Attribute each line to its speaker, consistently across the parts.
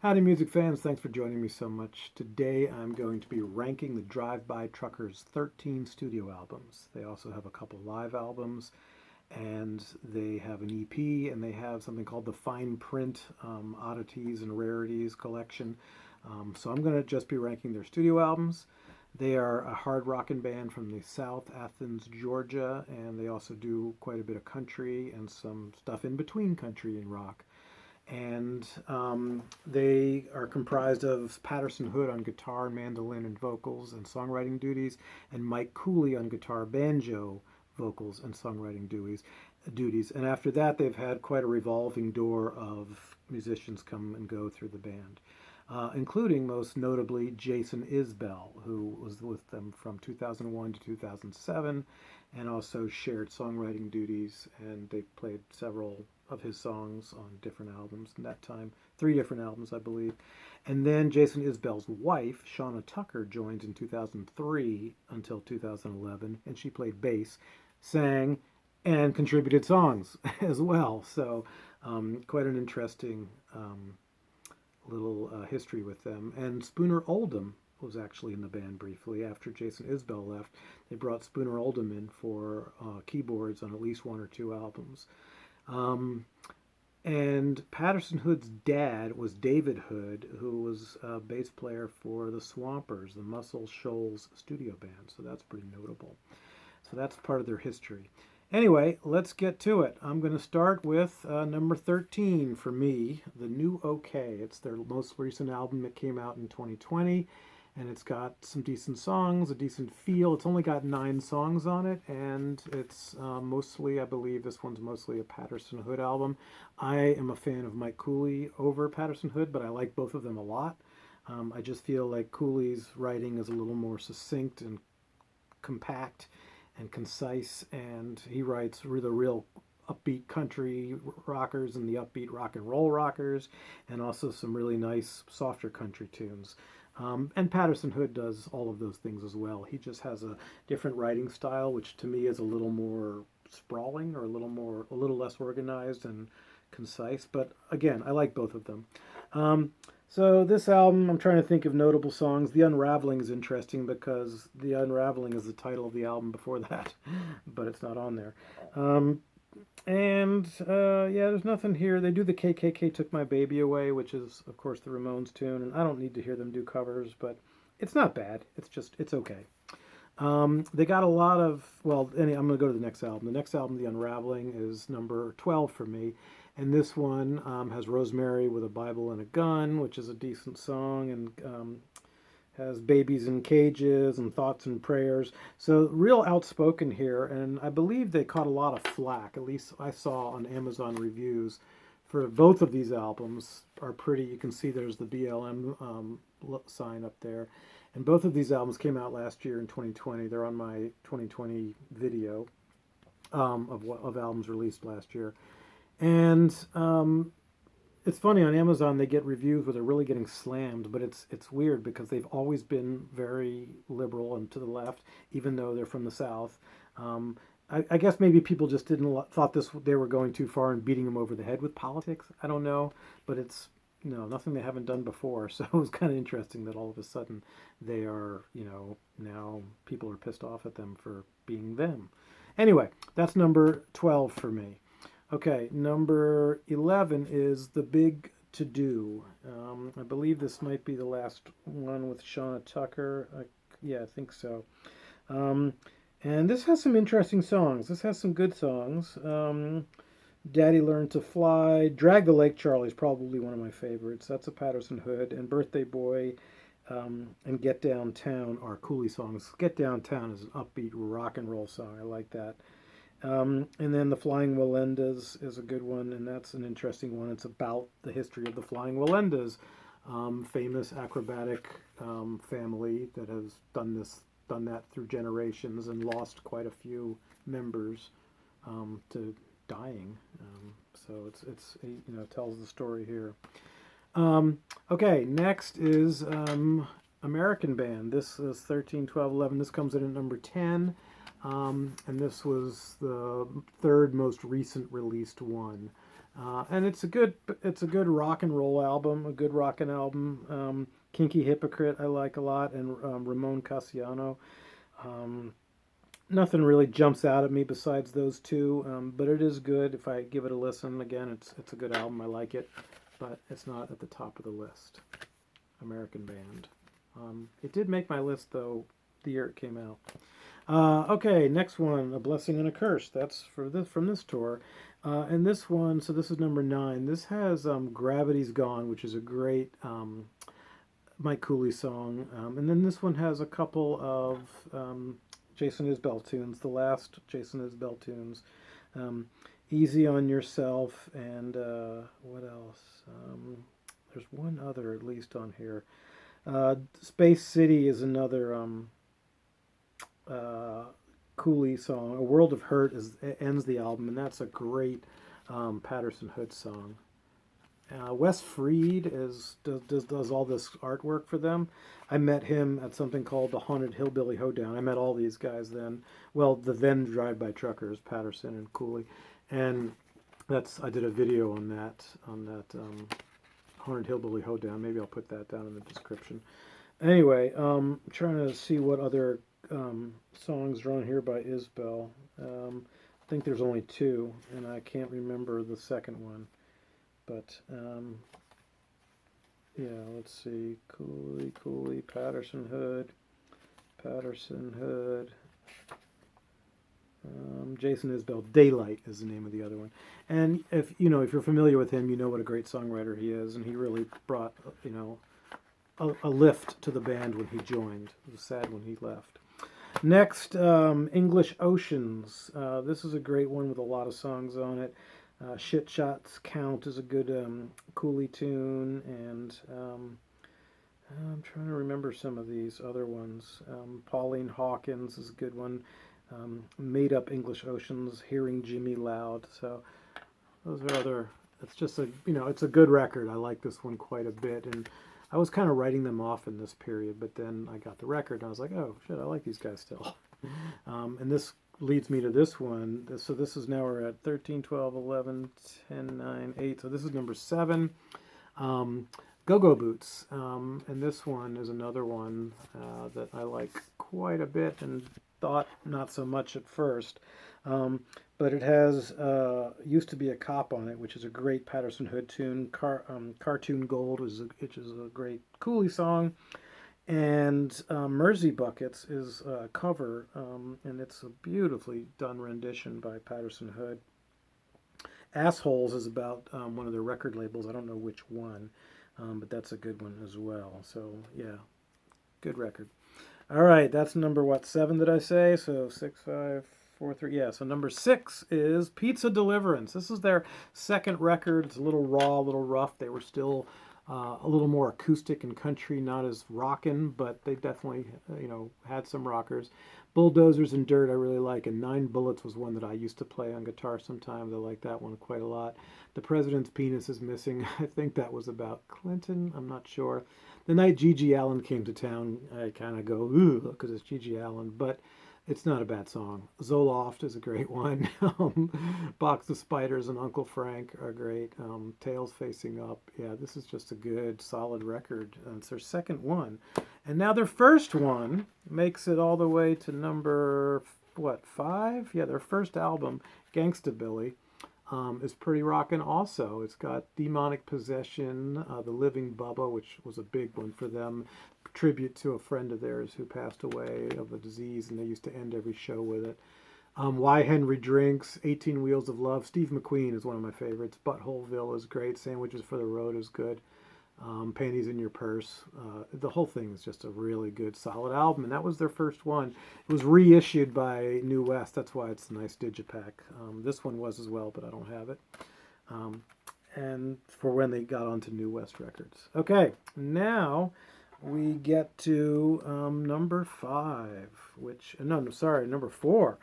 Speaker 1: Howdy, music fans. Thanks for joining me so much. Today I'm going to be ranking the Drive-By Truckers' 13 studio albums. They also have a couple live albums, and they have an EP, and they have something called the Fine Print Oddities and Rarities collection. So I'm going to just be ranking their studio albums. They are a hard rockin' band from the South Athens, Georgia, and they also do quite a bit of country and some stuff in between country and rock. And they are comprised of Patterson Hood on guitar, mandolin, and vocals and songwriting duties, and Mike Cooly on guitar, banjo, vocals, and songwriting duties. And after that, they've had quite a revolving door of musicians come and go through the band, including most notably Jason Isbel, who was with them from 2001 to 2007 and also shared songwriting duties. And they played several of his songs on different albums in that time, three different albums, I believe. And then Jason Isbell's wife, Shonna Tucker, joined in 2003 until 2011, and she played bass, sang, and contributed songs as well. So quite an interesting little history with them. And Spooner Oldham was actually in the band briefly after Jason Isbell left. They brought Spooner Oldham in for keyboards on at least one or two albums. And Patterson Hood's dad was David Hood, who was a bass player for the Swampers, the Muscle Shoals studio band. So that's pretty notable. So that's part of their history. Anyway, let's get to it. I'm going to start with number 13 for me, The New OK. It's their most recent album that came out in 2020, and it's got some decent songs, a decent feel. It's only got 9 songs on it, and it's mostly, I believe this one's mostly a Patterson Hood album. I am a fan of Mike Cooly over Patterson Hood, but I like both of them a lot. I just feel like Cooly's writing is a little more succinct and compact and concise, and he writes the real upbeat country rockers and the upbeat rock and roll rockers, and also some really nice softer country tunes. And Patterson Hood does all of those things as well. He just has a different writing style, which to me is a little more sprawling or a little less organized and concise. But again, I like both of them. So this album, I'm trying to think of notable songs. The Unraveling is interesting because The Unraveling is the title of the album before that, but it's not on there. Yeah, there's nothing here. They do the KKK Took My Baby Away, which is, of course, the Ramones tune, and I don't need to hear them do covers, but it's not bad. It's okay. They got a lot of, I'm going to go to the next album. The next album, The Unraveling, is number 12 for me. And this one has Rosemary with a Bible and a Gun, which is a decent song, and has Babies in Cages and Thoughts and Prayers. So real outspoken here, and I believe they caught a lot of flack, at least I saw on Amazon reviews, for both of these albums are pretty. You can see there's the BLM sign up there. And both of these albums came out last year in 2020. They're on my 2020 video of albums released last year. And it's funny, on Amazon they get reviews where they're really getting slammed, but it's weird because they've always been very liberal and to the left, even though they're from the South. I guess maybe people just thought they were going too far and beating them over the head with politics. I don't know, but it's nothing they haven't done before. So it was kind of interesting that all of a sudden they are now people are pissed off at them for being them. Anyway, that's number 12 for me. Okay, number 11 is The Big To Do. I believe this might be the last one with Shonna Tucker. Yeah, I think so. And this has some interesting songs. This has some good songs. Daddy Learned to Fly. Drag the Lake Charlie is probably one of my favorites. That's a Patterson Hood. And Birthday Boy and Get Downtown are Cooly songs. Get Downtown is an upbeat rock and roll song. I like that. And then The Flying Wallendas is a good one, and that's an interesting one. It's about the history of the Flying Wallendas, famous acrobatic family that has done that through generations and lost quite a few members to dying. So it tells the story here. Okay, next is American Band. This is 13, 12, 11. This comes in at number 10. And this was the third most recent released one. And it's a good rock and roll album, a good rockin' album. Kinky Hypocrite I like a lot, and Ramon Cassiano. Um, Nothing really jumps out at me besides those two, but it is good. If I give it a listen again, it's a good album. I like it, but it's not at the top of the list. American band. It did make my list though the year it came out. Okay, next one, A Blessing and a Curse. That's for this from this tour. And this one, so this is number 9. This has Gravity's Gone, which is a great Mike Cooly song. And then this one has a couple of Jason Isbel tunes, the last Jason Isbel tunes. Easy on Yourself, and what else? There's one other at least on here. Space City is another Cooly song. A World of Hurt ends the album, and that's a great Patterson Hood song. Wes Freed does all this artwork for them. I met him at something called the Haunted Hillbilly Hoedown. I met all these guys then. Well, the then drive-by truckers, Patterson and Cooly, and I did a video on that Haunted Hillbilly Hoedown. Maybe I'll put that down in the description. Anyway, trying to see what other songs are on here by Isbel. I think there's only 2, and I can't remember the second one. But, yeah, let's see. Cooly, Patterson Hood. Jason Isbel. Daylight is the name of the other one. And if you're familiar with him, you know what a great songwriter he is, and he really brought, a lift to the band when he joined. It was sad when he left. Next, English Oceans. This is a great one with a lot of songs on it. Shit Shots Count is a good Cooly tune, and I'm trying to remember some of these other ones. Pauline Hawkins is a good one. Made Up English Oceans, Hearing Jimmy Loud. So those are other. It's just it's a good record. I like this one quite a bit, and I was kind of writing them off in this period, but then I got the record, and I was like, oh shit, I like these guys still. And this leads me to this one. So this is now we're at 13, 12, 11, 10, 9, 8. So this is number 7. Go-Go Boots. And this one is another one that I like quite a bit and thought not so much at first. But it has Used to Be a Cop on it, which is a great Patterson Hood tune. Cartoon Gold which is a great Cooly song. And Mersey Buckets is a cover, and it's a beautifully done rendition by Patterson Hood. Assholes is about one of their record labels. I don't know which one, but that's a good one as well. So, yeah, good record. All right, that's number, 7 did I say? So 6, 5, 4, 3. Yeah, so number 6 is Pizza Deliverance. This is their second record. It's a little raw, a little rough. They were still a little more acoustic and country, not as rockin', but they definitely, had some rockers. Bulldozers and Dirt I really like, and 9 Bullets was one that I used to play on guitar sometimes. I like that one quite a lot. The President's Penis is Missing. I think that was about Clinton. I'm not sure. The night Gigi Allen came to town, I kind of go, ooh, because it's Gigi Allen, but it's not a bad song. Zoloft is a great one. Box of Spiders and Uncle Frank are great. Tails Facing Up. Yeah, this is just a good, solid record. It's their second one. And now their first one makes it all the way to number, 5? Yeah, their first album, Gangsta Billy, is pretty rockin' also. It's got Demonic Possession, The Living Bubba, which was a big one for them. Tribute to a friend of theirs who passed away of a disease, and they used to end every show with it. Why Henry Drinks, 18 Wheels of Love. Steve McQueen is one of my favorites. Butthole is great. Sandwiches for the Road is good. Panties in Your Purse. The whole thing is just a really good, solid album, and that was their first one. It was reissued by New West. That's why it's a nice digipack. This one was as well, but I don't have it. And for when they got onto New West Records. Okay, now we get to number 5, number 4.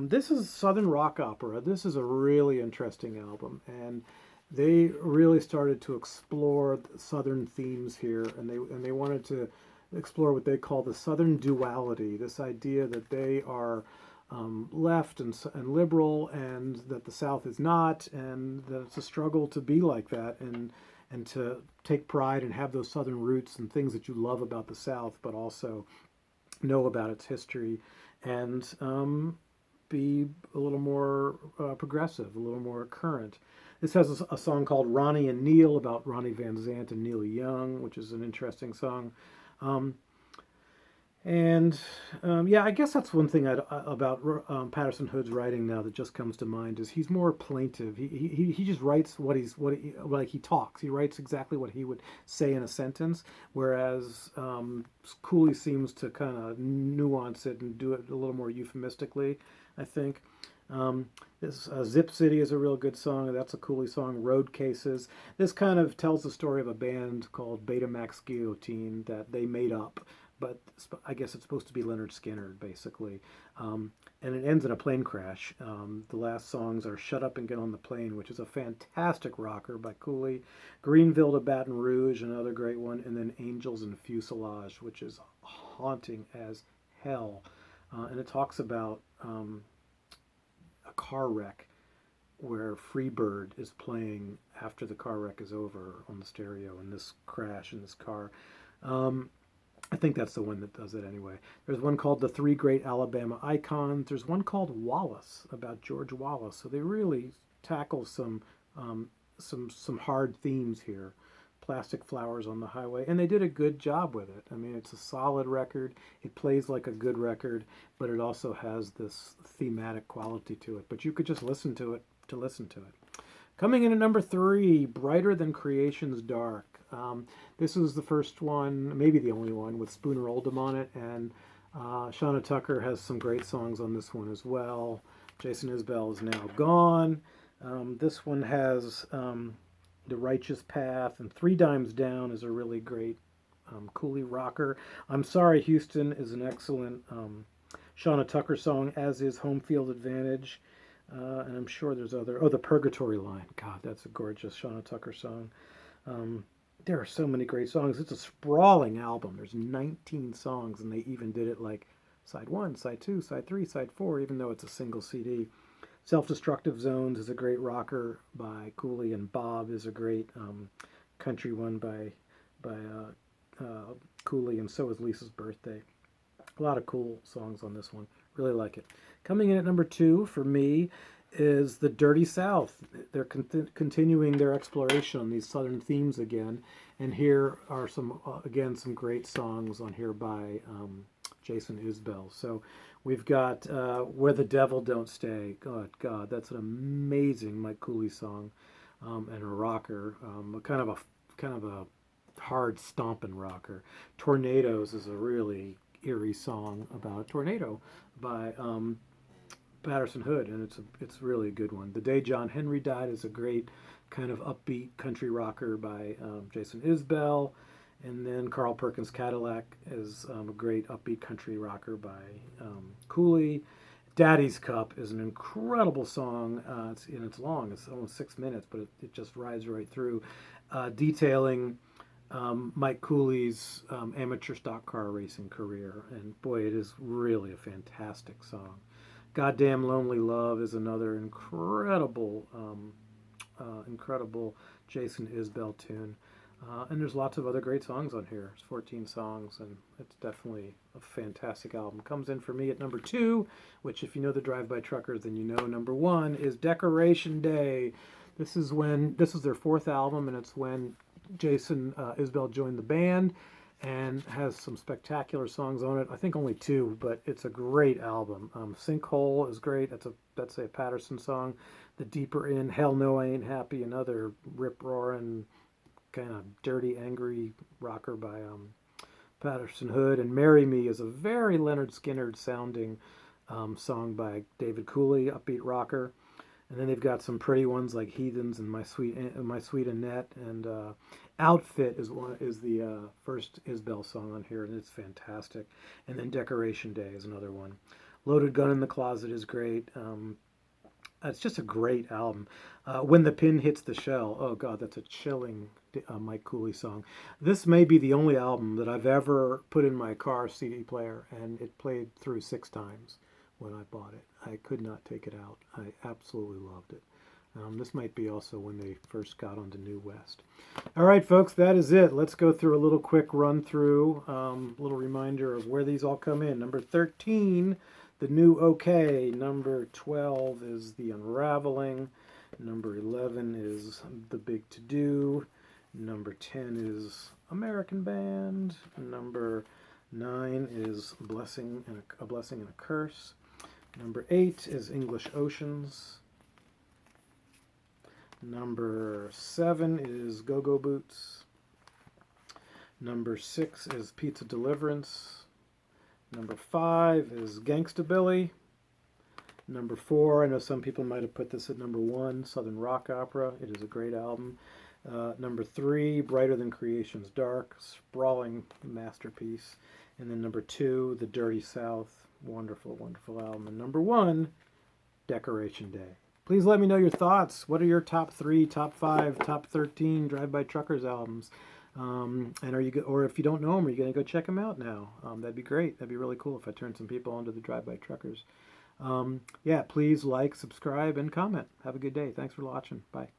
Speaker 1: This is Southern Rock Opera. This is a really interesting album, and they really started to explore Southern themes here, and they wanted to explore what they call the Southern duality. This idea that they are left and liberal, and that the South is not, and that it's a struggle to be like that, and to take pride and have those Southern roots and things that you love about the South, but also know about its history, and be a little more progressive, a little more current. This has a song called Ronnie and Neil about Ronnie Van Zant and Neil Young, which is an interesting song. Um, and yeah, I guess that's one thing about Patterson Hood's writing now that just comes to mind is he's more plaintive. He just writes like he talks. He writes exactly what he would say in a sentence, whereas Cooly seems to kind of nuance it and do it a little more euphemistically, I think. This Zip City is a real good song. That's a Cooly song. Road Cases. This kind of tells the story of a band called Betamax Guillotine that they made up, but I guess it's supposed to be Leonard Skinner, basically. And it ends in a plane crash. The last songs are Shut Up and Get on the Plane, which is a fantastic rocker by Cooly. Greenville to Baton Rouge, another great one. And then Angels and Fuselage, which is haunting as hell. And it talks about a car wreck where Freebird is playing after the car wreck is over on the stereo, and this crash in this car. I think that's the one that does it anyway. There's one called The Three Great Alabama Icons. There's one called Wallace, about George Wallace. So they really tackle some hard themes here. Plastic Flowers on the Highway, and they did a good job with it. I mean, it's a solid record. It plays like a good record, but it also has this thematic quality to it. But you could just listen to it to listen to it. Coming in at number 3, Brighter Than Creation's Dark. This is the first one, maybe the only one, with Spooner Oldham on it, and Shonna Tucker has some great songs on this one as well. Jason Isbel is now gone. This one has The Righteous Path, and Three Dimes Down is a really great Cooly rocker. I'm Sorry Houston is an excellent Shonna Tucker song, as is Home Field Advantage. And I'm sure there's other. Oh, the Purgatory line. God, that's a gorgeous Shonna Tucker song. There are so many great songs. It's a sprawling album. There's 19 songs, and they even did it like side 1, side 2, side 3, side 4, even though it's a single CD. Self-Destructive Zones is a great rocker by Cooly, and Bob is a great country one by Cooly, and so is Lisa's Birthday. A lot of cool songs on this one. Really like it. Coming in at number 2 for me is the Dirty South. They're continuing their exploration on these Southern themes again, and here are some great songs on here by Jason Isbell. So we've got Where the Devil Don't Stay. God, that's an amazing Mike Cooly song, and a rocker, kind of a hard stomping rocker. Tornadoes is a really eerie song about a tornado by Patterson Hood, and it's really a good one. The Day John Henry Died is a great kind of upbeat country rocker by Jason Isbell. And then Carl Perkins' Cadillac is a great upbeat country rocker by Cooly. Daddy's Cup is an incredible song. It's long. It's almost 6 minutes, but it just rides right through, detailing Mike Cooly's amateur stock car racing career. And boy, it is really a fantastic song. Goddamn Lonely Love is another incredible Jason Isbell tune. And there's lots of other great songs on here. It's 14 songs, and it's definitely a fantastic album. Comes in for me at number 2, which if you know the Drive-By Truckers, then you know number 1 is Decoration Day. This is their 4th album, and it's when Jason Isbell joined the band, and has some spectacular songs on it. I think only 2, but it's a great album. Sinkhole is great. That's a Patterson song. The Deeper In, Hell No I Ain't Happy, another rip-roaring, kind of dirty, angry rocker by Patterson Hood. And Marry Me is a very Leonard Skinner sounding song by David Cooly, upbeat rocker. And then they've got some pretty ones like Heathens and My Sweet Annette, and Outfit is the first Isbell song on here, and it's fantastic. And then Decoration Day is another one. Loaded Gun in the Closet is great. It's just a great album. When the Pin Hits the Shell, oh God, that's a chilling Mike Cooly song. This may be the only album that I've ever put in my car CD player, and it played through 6 times when I bought it. I could not take it out. I absolutely loved it. This might be also when they first got onto New West. All right, folks, that is it. Let's go through a little quick run through, little reminder of where these all come in. Number 13, the new OK. Number 12 is the Unraveling. Number 11 is the Big To Do. Number 10 is American Band. Number 9 is A Blessing and a Curse. Number 8 is English Oceans. Number 7 is Go-Go Boots. Number 6 is Pizza Deliverance. Number 5 is Gangsta Billy. Number 4, I know some people might have put this at number 1, Southern Rock Opera. It is a great album. Number 3, Brighter Than Creation's Dark, sprawling masterpiece. And then number 2, The Dirty South, wonderful, wonderful album. And number 1, Decoration Day. Please let me know your thoughts. What are your top 3, top 5, top 13 Drive-By Truckers albums? And are you, or if you don't know them, are you going to go check them out now? That'd be great. That'd be really cool if I turned some people onto the Drive-By Truckers. Yeah, please like, subscribe, and comment. Have a good day. Thanks for watching. Bye.